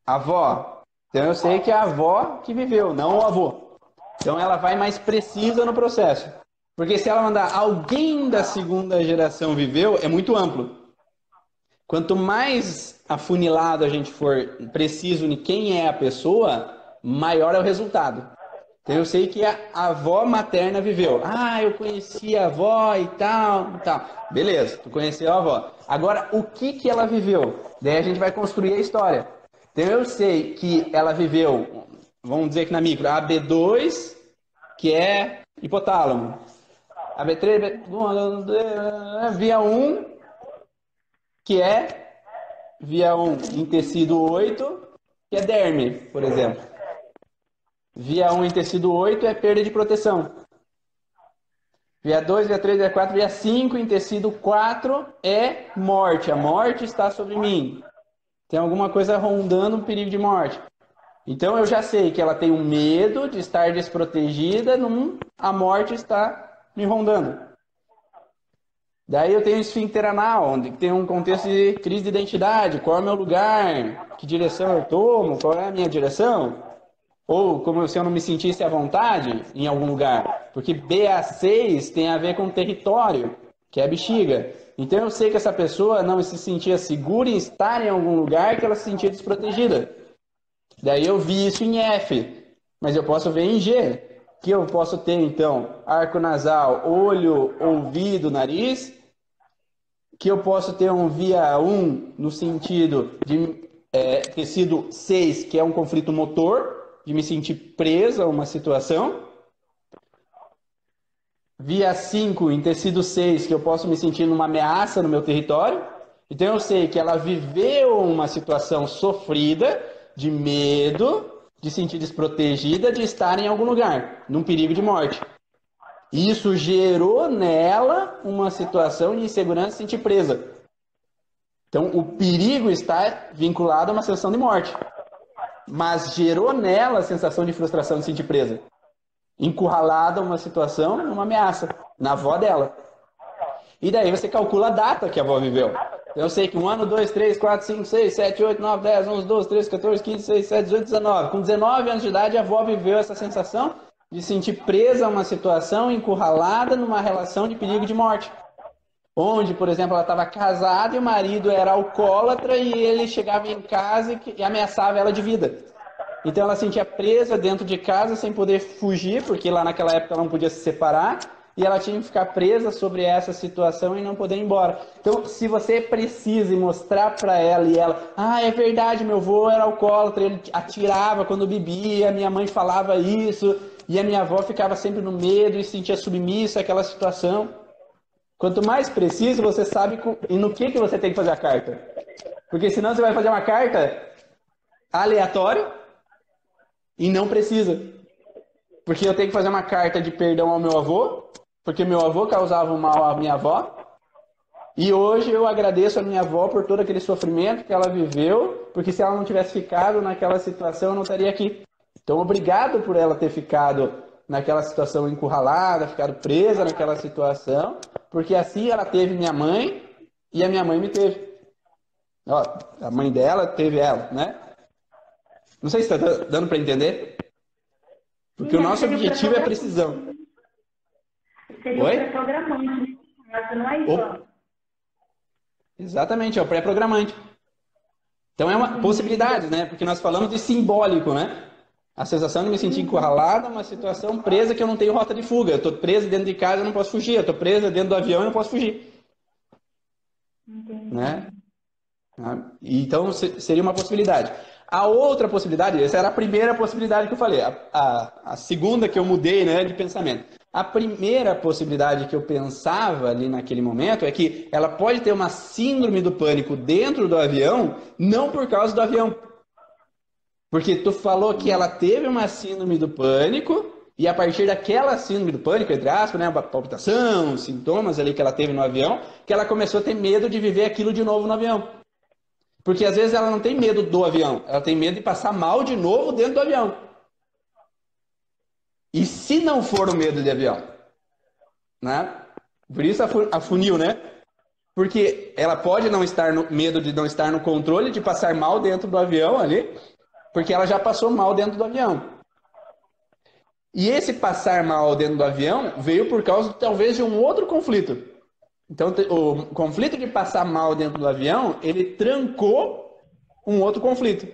Speaker 1: Avó. Então eu sei que é a avó que viveu, não o avô. Então ela vai mais precisa no processo. Porque se ela mandar alguém da segunda geração viveu, é muito amplo. Quanto mais afunilado a gente for preciso em quem é a pessoa, maior é o resultado. Então eu sei que a avó materna viveu. Eu conheci a avó e tal, e tal. Beleza, tu conheceu a avó. Agora, o que ela viveu? Daí a gente vai construir a história. Então eu sei que ela viveu, vamos dizer que na micro, a B2, que é hipotálamo. A B3, via 1, que é via 1 em tecido 8, que é derme, por exemplo. Via 1 em tecido 8 é perda de proteção. Via 2, via 3, via 4, via 5 em tecido 4 é morte. A morte está sobre mim. Tem alguma coisa rondando um perigo de morte. Então eu já sei que ela tem um medo de estar desprotegida, a morte está me rondando. Daí eu tenho o esfíncter anal, onde tem um contexto de crise de identidade. Qual é o meu lugar? Que direção eu tomo? Qual é a minha direção? Ou como se eu não me sentisse à vontade em algum lugar. Porque BA6 tem a ver com território, que é a bexiga. Então eu sei que essa pessoa não se sentia segura em estar em algum lugar, que ela se sentia desprotegida. Daí eu vi isso em F, mas eu posso ver em G. Que eu posso ter, então, arco nasal, olho, ouvido, nariz. Que eu posso ter um via 1 no sentido de tecido 6, que é um conflito motor, de me sentir preso a uma situação. Via 5 em tecido 6, que eu posso me sentir numa ameaça no meu território. Então eu sei que ela viveu uma situação sofrida, de medo, de sentir desprotegida, de estar em algum lugar, num perigo de morte. Isso gerou nela uma situação de insegurança e se sentir presa. Então o perigo está vinculado a uma sensação de morte. Mas gerou nela a sensação de frustração de se sentir presa. Encurralada a uma situação, uma ameaça, na avó dela. E daí você calcula a data que a avó viveu. Eu sei que 1, 2, 3, 4, 5, 6, 7, 8, 9, 10, 11, 12, 13, 14, 15, 16, 17, 18, 19. Com 19 anos de idade, a avó viveu essa sensação de se sentir presa a uma situação, encurralada numa relação de perigo de morte. Onde, por exemplo, ela estava casada e o marido era alcoólatra e ele chegava em casa e ameaçava ela de vida. Então ela se sentia presa dentro de casa sem poder fugir, porque lá naquela época ela não podia se separar, e ela tinha que ficar presa sobre essa situação e não poder ir embora. Então, se você precisa mostrar para ela, e ela, é verdade, meu avô era alcoólatra, ele atirava quando bebia, minha mãe falava isso, e a minha avó ficava sempre no medo e se sentia submissa àquela situação. Quanto mais preciso, você sabe no que você tem que fazer a carta. Porque senão você vai fazer uma carta aleatória e não precisa. Porque eu tenho que fazer uma carta de perdão ao meu avô, porque meu avô causava um mal à minha avó. E hoje eu agradeço a minha avó por todo aquele sofrimento que ela viveu, porque se ela não tivesse ficado naquela situação, eu não estaria aqui. Então, obrigado por ela ter ficado naquela situação encurralada, ficado presa naquela situação, porque assim ela teve minha mãe e a minha mãe me teve. Ó, a mãe dela teve ela, né? Não sei se está dando para entender. Porque
Speaker 2: Sim,
Speaker 1: o nosso
Speaker 2: seria o
Speaker 1: objetivo é
Speaker 2: pré-programante.
Speaker 1: precisão.
Speaker 2: Seria o
Speaker 1: Oi?
Speaker 2: pré-programante, mas não é Ivan.
Speaker 1: Exatamente, é o pré-programante. Então é uma
Speaker 2: Entendi.
Speaker 1: possibilidade, né? Porque nós falamos de simbólico, né? A sensação de me sentir encurralada, uma situação presa que eu não tenho rota de fuga. Eu estou presa dentro de casa, eu não posso fugir. Eu estou presa dentro do avião, eu não posso fugir, né?
Speaker 2: Entendi.
Speaker 1: Então seria uma possibilidade. A outra possibilidade, essa era a primeira possibilidade que eu falei. A segunda que eu mudei, né, de pensamento. A primeira possibilidade que eu pensava ali naquele momento é que ela pode ter uma síndrome do pânico dentro do avião, não por causa do avião. Porque tu falou que ela teve uma síndrome do pânico, e a partir daquela síndrome do pânico, entre aspas, né, palpitação, sintomas ali que ela teve no avião, que ela começou a ter medo de viver aquilo de novo no avião. Porque às vezes ela não tem medo do avião, ela tem medo de passar mal de novo dentro do avião. E se não for o medo de avião, né? Por isso a funil, né? Porque ela pode não estar no medo de não estar no controle, de passar mal dentro do avião ali, porque ela já passou mal dentro do avião. E esse passar mal dentro do avião veio por causa talvez de um outro conflito. Então o conflito de passar mal dentro do avião, ele trancou um outro conflito.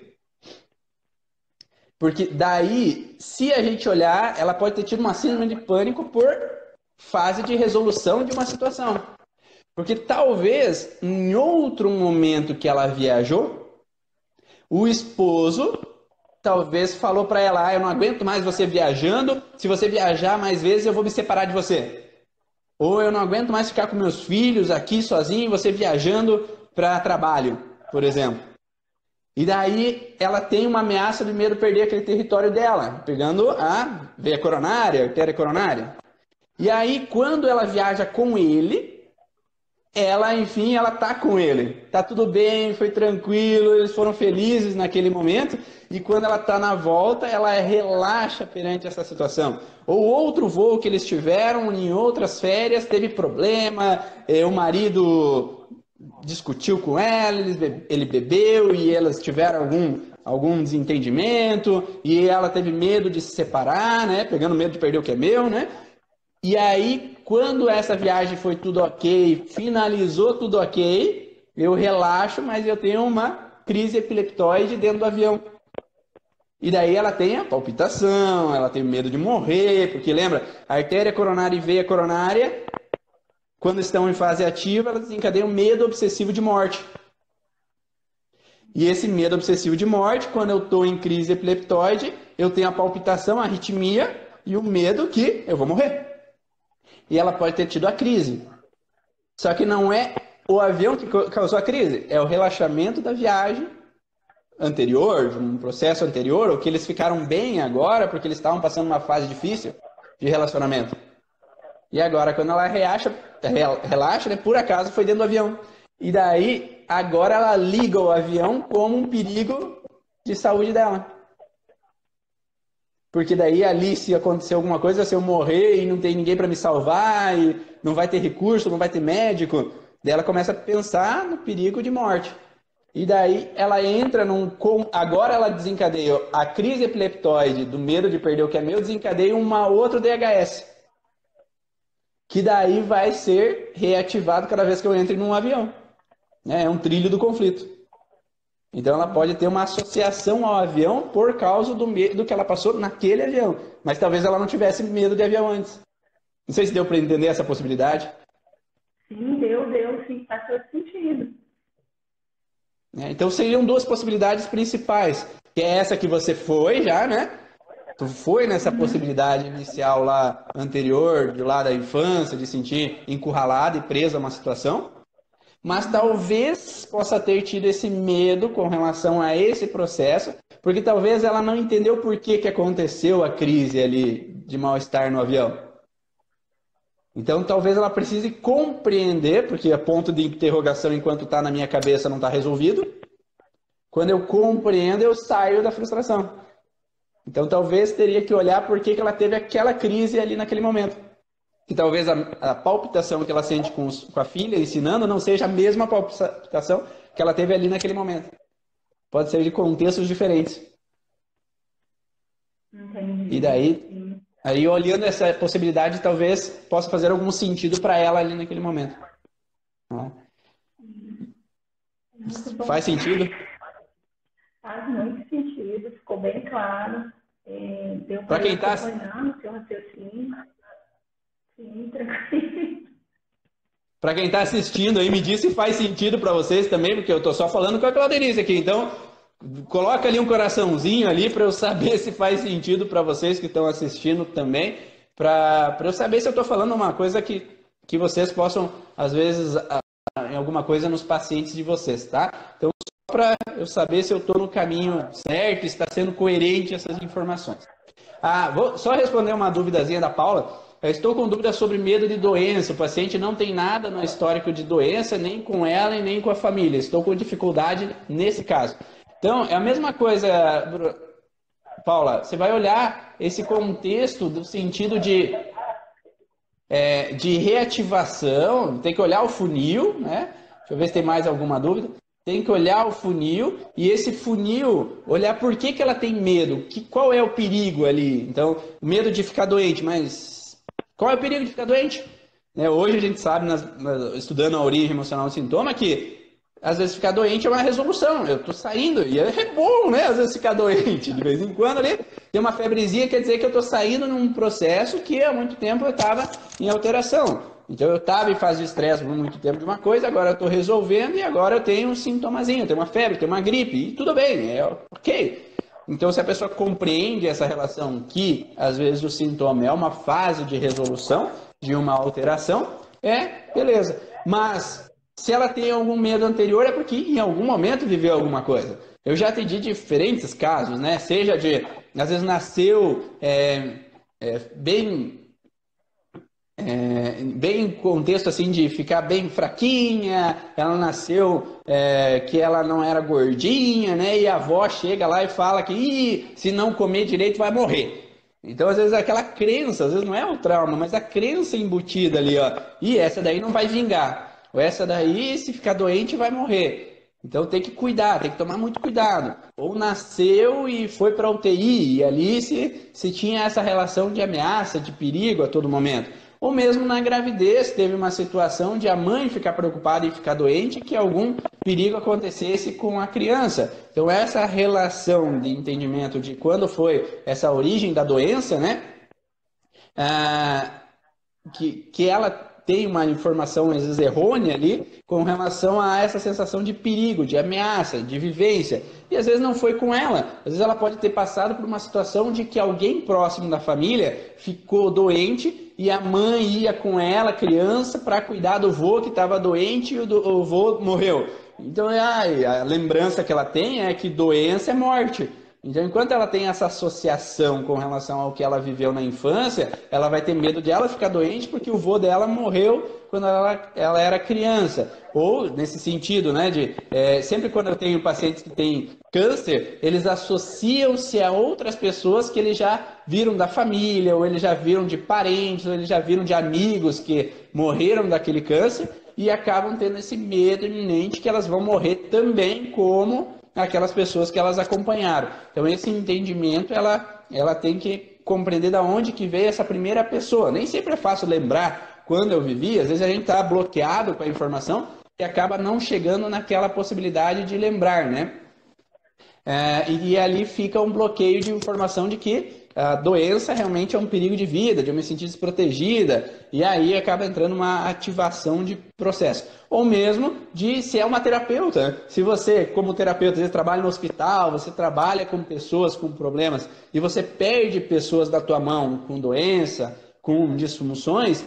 Speaker 1: Porque daí, se a gente olhar, ela pode ter tido uma síndrome de pânico por fase de resolução de uma situação. Porque talvez, em outro momento que ela viajou, o esposo talvez falou para ela, eu não aguento mais você viajando, se você viajar mais vezes eu vou me separar de você. Ou eu não aguento mais ficar com meus filhos aqui sozinho, você viajando para trabalho, por exemplo. E daí ela tem uma ameaça de medo de perder aquele território dela, pegando a veia coronária, artéria coronária. E aí, quando ela viaja com ele, ela, enfim, ela tá com ele. Tá tudo bem, foi tranquilo, eles foram felizes naquele momento. E quando ela tá na volta, ela relaxa perante essa situação. Ou outro voo que eles tiveram em outras férias, teve problema, o marido discutiu com ela, ele bebeu e elas tiveram algum desentendimento e ela teve medo de se separar, né? Pegando medo de perder o que é meu, né? E aí, quando essa viagem foi tudo ok, finalizou tudo ok, eu relaxo, mas eu tenho uma crise epileptoide dentro do avião. E daí ela tem a palpitação, ela tem medo de morrer, porque lembra, a artéria coronária e veia coronária, quando estão em fase ativa, elas desencadeiam medo obsessivo de morte. E esse medo obsessivo de morte, quando eu estou em crise epileptoide, eu tenho a palpitação, a arritmia e o medo que eu vou morrer. E ela pode ter tido a crise. Só que não é o avião que causou a crise, é o relaxamento da viagem anterior, de um processo anterior, ou que eles ficaram bem agora porque eles estavam passando uma fase difícil de relacionamento. E agora, quando ela relaxa, né, por acaso foi dentro do avião. E daí, agora ela liga o avião como um perigo de saúde dela. Porque daí ali, se acontecer alguma coisa, se eu morrer e não tem ninguém para me salvar, e não vai ter recurso, não vai ter médico, daí ela começa a pensar no perigo de morte. E daí ela entra num... Agora ela desencadeia a crise epileptoide do medo de perder o que é meu, desencadeia uma outra DHS. Que daí vai ser reativado cada vez que eu entre num avião. É um trilho do conflito. Então ela pode ter uma associação ao avião por causa do medo que ela passou naquele avião. Mas talvez ela não tivesse medo de avião antes. Não sei se deu para entender essa possibilidade.
Speaker 2: Sim, sim, faz todo sentido.
Speaker 1: Então seriam duas possibilidades principais. Que é essa que você foi já, né? Tu foi nessa possibilidade inicial lá anterior, de lá da infância, de sentir encurralado e preso a uma situação. mas talvez possa ter tido esse medo com relação a esse processo, porque talvez ela não entendeu por que aconteceu a crise ali de mal-estar no avião. Então talvez ela precise compreender, porque a ponto de interrogação enquanto está na minha cabeça não está resolvido. Quando eu compreendo, eu saio da frustração. Então talvez teria que olhar por que ela teve aquela crise ali naquele momento. Que talvez a palpitação que ela sente com a filha ensinando não seja a mesma palpitação que ela teve ali naquele momento. Pode ser de contextos diferentes.
Speaker 2: Entendi.
Speaker 1: E daí, aí olhando essa possibilidade, talvez possa fazer algum sentido para ela ali naquele momento. Faz sentido?
Speaker 2: Faz muito sentido, ficou bem claro. Deu
Speaker 1: para quem está
Speaker 2: acompanhando o seu raciocínio. Sim, tranquilo.
Speaker 1: Para quem está assistindo aí, me diz se faz sentido para vocês também, porque eu estou só falando com a Claudenice aqui. Então, coloca ali um coraçãozinho ali para eu saber se faz sentido para vocês que estão assistindo também, para eu saber se eu estou falando uma coisa que vocês possam, às vezes, em alguma coisa nos pacientes de vocês, tá? Então, só para eu saber se eu estou no caminho certo, está sendo coerente essas informações. Vou só responder uma duvidazinha da Paula. Eu estou com dúvida sobre medo de doença. O paciente não tem nada no histórico de doença, nem com ela e nem com a família. Estou com dificuldade nesse caso. Então, é a mesma coisa, Paula. Você vai olhar esse contexto do sentido de reativação. Tem que olhar o funil, né? Deixa eu ver se tem mais alguma dúvida. Tem que olhar o funil e esse funil, olhar por que ela tem medo. Qual é o perigo ali? Então, o medo de ficar doente, mas... Qual é o perigo de ficar doente? Hoje a gente sabe, estudando a origem emocional do sintoma, que às vezes ficar doente é uma resolução. Eu estou saindo e é bom, né? Às vezes ficar doente. De vez em quando ali tem uma febrezinha, quer dizer que eu estou saindo num processo que há muito tempo eu estava em alteração. Então eu estava em fase de estresse por muito tempo de uma coisa, agora eu estou resolvendo e agora eu tenho um sintomazinho, eu tenho uma febre, eu tenho uma gripe, e tudo bem, ok. Então, se a pessoa compreende essa relação que, às vezes, o sintoma é uma fase de resolução de uma alteração, beleza. Mas, se ela tem algum medo anterior, é porque em algum momento viveu alguma coisa. Eu já atendi diferentes casos, né? Seja de, às vezes, nasceu bem em contexto assim de ficar bem fraquinha, ela nasceu que ela não era gordinha, né? E a avó chega lá e fala que se não comer direito vai morrer. Então, às vezes, aquela crença, às vezes não é o trauma, mas a crença embutida ali, ó. E essa daí não vai vingar. Ou essa daí, se ficar doente, vai morrer. Então tem que cuidar, tem que tomar muito cuidado. Ou nasceu e foi para a UTI, e ali se tinha essa relação de ameaça, de perigo a todo momento. Ou mesmo na gravidez, teve uma situação de a mãe ficar preocupada e ficar doente, que algum perigo acontecesse com a criança. Então essa relação de entendimento de quando foi essa origem da doença, né? Que ela tem uma informação, às vezes, errônea ali, com relação a essa sensação de perigo, de ameaça, de vivência. E às vezes não foi com ela. Às vezes ela pode ter passado por uma situação de que alguém próximo da família ficou doente e a mãe ia com ela, criança, para cuidar do vô que estava doente e o vô morreu. Então a lembrança que ela tem é que doença é morte. Então, enquanto ela tem essa associação com relação ao que ela viveu na infância, ela vai ter medo de ela ficar doente porque o vô dela morreu quando ela era criança. Ou, nesse sentido, né, sempre quando eu tenho pacientes que têm câncer, eles associam-se a outras pessoas que eles já viram da família, ou eles já viram de parentes, ou eles já viram de amigos que morreram daquele câncer e acabam tendo esse medo iminente que elas vão morrer também como aquelas pessoas que elas acompanharam. Então esse entendimento ela tem que compreender de onde que veio essa primeira pessoa. Nem sempre é fácil lembrar quando eu vivi, às vezes a gente está bloqueado com a informação e acaba não chegando naquela possibilidade de lembrar, né? E ali fica um bloqueio de informação de que a doença realmente é um perigo de vida, de eu me sentir desprotegida, e aí acaba entrando uma ativação de processo. Ou mesmo de se é uma terapeuta. Se você, como terapeuta, às vezes trabalha no hospital, você trabalha com pessoas com problemas, e você perde pessoas da tua mão com doença, com disfunções,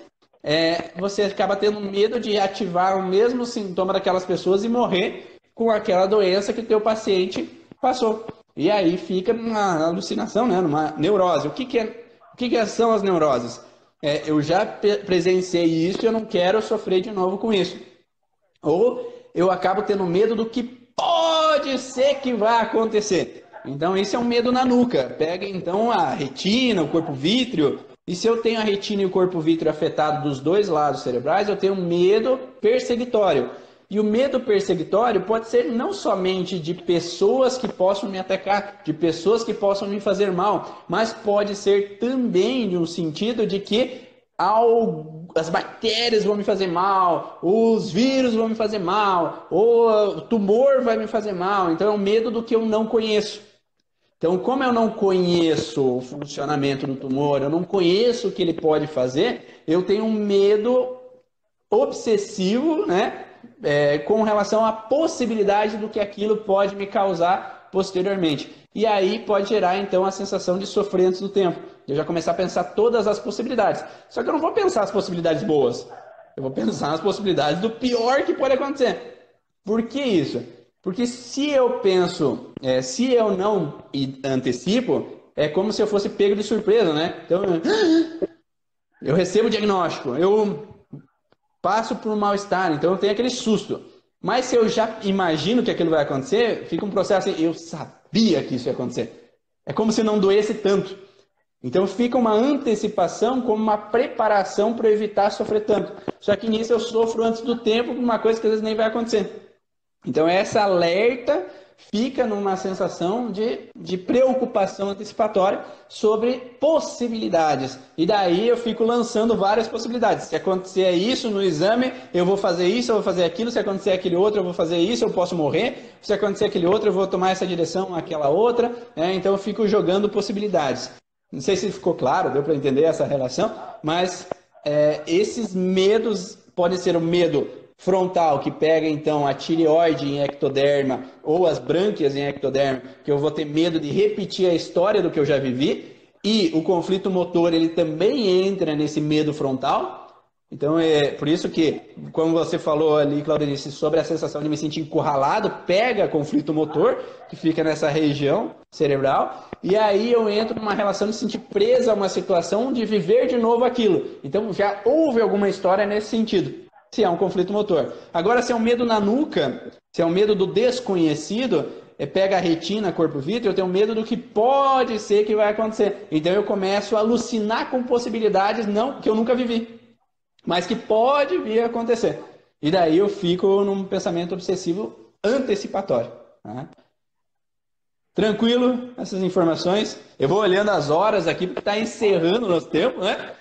Speaker 1: você acaba tendo medo de ativar o mesmo sintoma daquelas pessoas e morrer com aquela doença que o teu paciente passou. E aí fica numa alucinação, né? Numa neurose. O que são as neuroses? Eu já presenciei isso e eu não quero sofrer de novo com isso. Ou eu acabo tendo medo do que pode ser que vai acontecer. Então, esse é um medo na nuca. Pega, então, a retina, o corpo vítreo. E se eu tenho a retina e o corpo vítreo afetado dos dois lados cerebrais, eu tenho um medo perseguitório. E o medo perseguitório pode ser não somente de pessoas que possam me atacar, de pessoas que possam me fazer mal, mas pode ser também de um sentido de que as bactérias vão me fazer mal, os vírus vão me fazer mal, ou o tumor vai me fazer mal. Então é um medo do que eu não conheço. Então, como eu não conheço o funcionamento do tumor, eu não conheço o que ele pode fazer, eu tenho um medo obsessivo, né? Com relação à possibilidade do que aquilo pode me causar posteriormente. E aí pode gerar, então, a sensação de sofrer antes do tempo. Eu já começar a pensar todas as possibilidades. Só que eu não vou pensar as possibilidades boas. Eu vou pensar nas possibilidades do pior que pode acontecer. Por que isso? Porque se eu penso, se eu não antecipo, é como se eu fosse pego de surpresa, né? Então, eu recebo o diagnóstico, eu passo por um mal-estar, então eu tenho aquele susto. Mas se eu já imagino que aquilo vai acontecer, fica um processo assim, eu sabia que isso ia acontecer. É como se não doesse tanto. Então fica uma antecipação como uma preparação para evitar sofrer tanto. Só que nisso eu sofro antes do tempo por uma coisa que às vezes nem vai acontecer. Então essa alerta fica numa sensação de preocupação antecipatória sobre possibilidades. E daí eu fico lançando várias possibilidades. Se acontecer isso no exame, eu vou fazer isso, eu vou fazer aquilo. Se acontecer aquele outro, eu vou fazer isso, eu posso morrer. Se acontecer aquele outro, eu vou tomar essa direção, aquela outra. Então eu fico jogando possibilidades. Não sei se ficou claro, deu para entender essa relação, mas esses medos podem ser o medo frontal, que pega então a tireoide em ectoderma ou as brânquias em ectoderma, que eu vou ter medo de repetir a história do que eu já vivi, e o conflito motor ele também entra nesse medo frontal. Então é por isso que, como você falou ali, Claudenice, sobre a sensação de me sentir encurralado, pega conflito motor, que fica nessa região cerebral, e aí eu entro numa relação de sentir presa a uma situação de viver de novo aquilo. Então já houve alguma história nesse sentido. Se é um conflito motor. Agora, se é um medo na nuca, se é um medo do desconhecido, pega a retina, corpo vítreo, eu tenho medo do que pode ser que vai acontecer. Então eu começo a alucinar com possibilidades que eu nunca vivi, mas que pode vir a acontecer. E daí eu fico num pensamento obsessivo antecipatório. Tá? Tranquilo essas informações? Eu vou olhando as horas aqui, porque está encerrando o nosso tempo, né?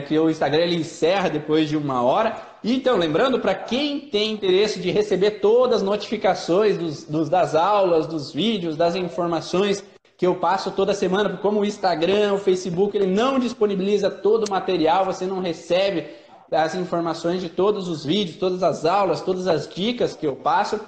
Speaker 1: Que o Instagram ele encerra depois de 1 hora. Então, lembrando, para quem tem interesse de receber todas as notificações das aulas, dos vídeos, das informações que eu passo toda semana, porque como o Instagram, o Facebook, ele não disponibiliza todo o material, você não recebe as informações de todos os vídeos, todas as aulas, todas as dicas que eu passo.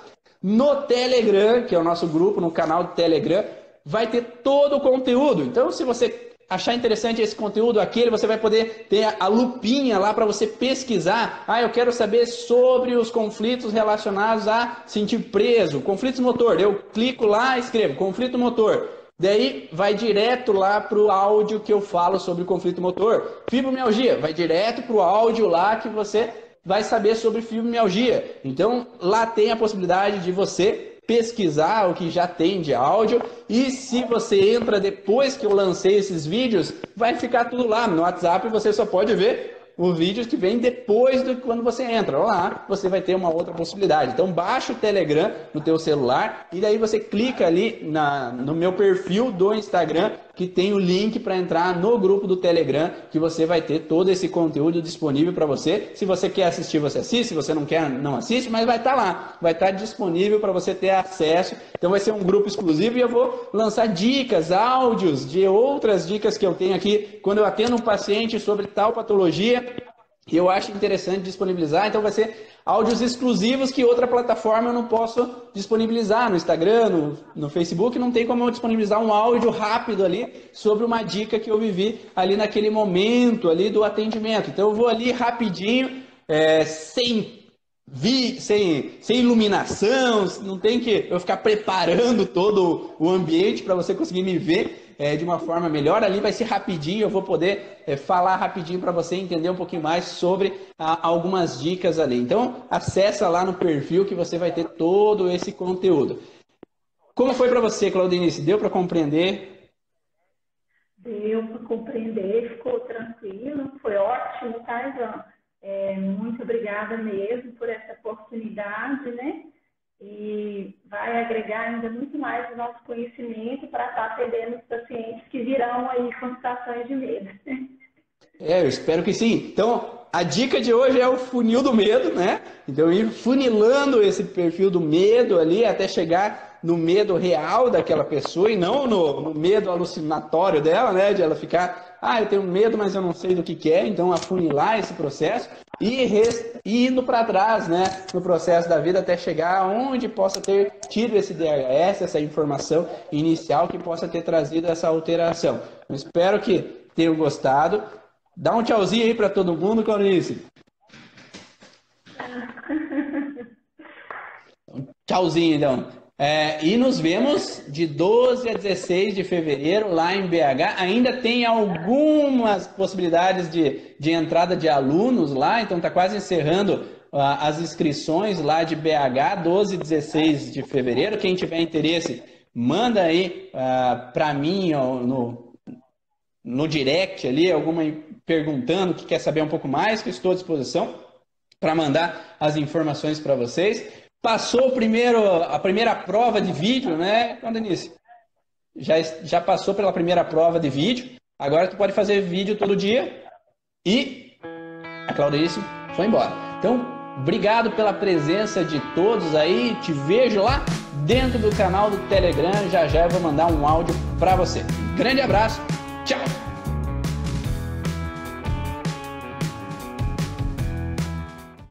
Speaker 1: No Telegram, que é o nosso grupo, no canal do Telegram, vai ter todo o conteúdo. Então, se você achar interessante esse conteúdo, aquele, você vai poder ter a lupinha lá para você pesquisar. Eu quero saber sobre os conflitos relacionados a sentir preso, conflitos motor. Eu clico lá, escrevo conflito motor. Daí vai direto lá para o áudio que eu falo sobre conflito motor. Fibromialgia, vai direto para o áudio lá que você vai saber sobre fibromialgia. Então lá tem a possibilidade de você pesquisar o que já tem de áudio, e se você entra depois que eu lancei esses vídeos, vai ficar tudo lá no WhatsApp, você só pode ver os vídeos que vem depois de quando você entra. Lá você vai ter uma outra possibilidade. Então baixa o Telegram no teu celular e daí você clica ali no meu perfil do Instagram, que tem o link para entrar no grupo do Telegram, que você vai ter todo esse conteúdo disponível para você. Se você quer assistir, você assiste. Se você não quer, não assiste, mas vai estar lá. Vai estar disponível para você ter acesso. Então vai ser um grupo exclusivo e eu vou lançar dicas, áudios de outras dicas que eu tenho aqui quando eu atendo um paciente sobre tal patologia. eu acho interessante disponibilizar, então vai ser áudios exclusivos que outra plataforma eu não posso disponibilizar. No Instagram, no Facebook, não tem como eu disponibilizar um áudio rápido ali sobre uma dica que eu vivi ali naquele momento ali do atendimento. Então eu vou ali rapidinho, sem iluminação, não tem que eu ficar preparando todo o ambiente para você conseguir me ver de uma forma melhor. Ali vai ser rapidinho, eu vou poder falar rapidinho para você entender um pouquinho mais sobre algumas dicas ali. Então, acessa lá no perfil que você vai ter todo esse conteúdo. Como foi para você, Claudinice? Deu para compreender?
Speaker 2: Deu para compreender, ficou tranquilo, foi ótimo, tá, João? Muito obrigada mesmo por essa oportunidade, né? E vai agregar ainda muito mais o nosso conhecimento para estar atendendo os pacientes que virão aí com situações de medo.
Speaker 1: Eu espero que sim. Então, a dica de hoje é o funil do medo, né? Então, ir funilando esse perfil do medo ali até chegar no medo real daquela pessoa e não no medo alucinatório dela, né? De ela ficar, eu tenho medo, mas eu não sei do que é. Então, afunilar esse processo e indo para trás, né? No processo da vida até chegar onde possa ter tido esse DHS, essa informação inicial que possa ter trazido essa alteração. Eu espero que tenham gostado. Dá um tchauzinho aí para todo mundo, Clarice. Tchauzinho, então. E nos vemos de 12 a 16 de fevereiro lá em BH. Ainda tem algumas possibilidades de entrada de alunos lá, então está quase encerrando as inscrições lá de BH, 12 e 16 de fevereiro. Quem tiver interesse, manda aí para mim no direct ali, alguma perguntando que quer saber um pouco mais, que estou à disposição para mandar as informações para vocês. Passou a primeira prova de vídeo, né, Denise? Já passou pela primeira prova de vídeo. Agora tu pode fazer vídeo todo dia. E a Claudenice foi embora. Então, obrigado pela presença de todos aí. Te vejo lá dentro do canal do Telegram. Já eu vou mandar um áudio para você. Grande abraço. Tchau.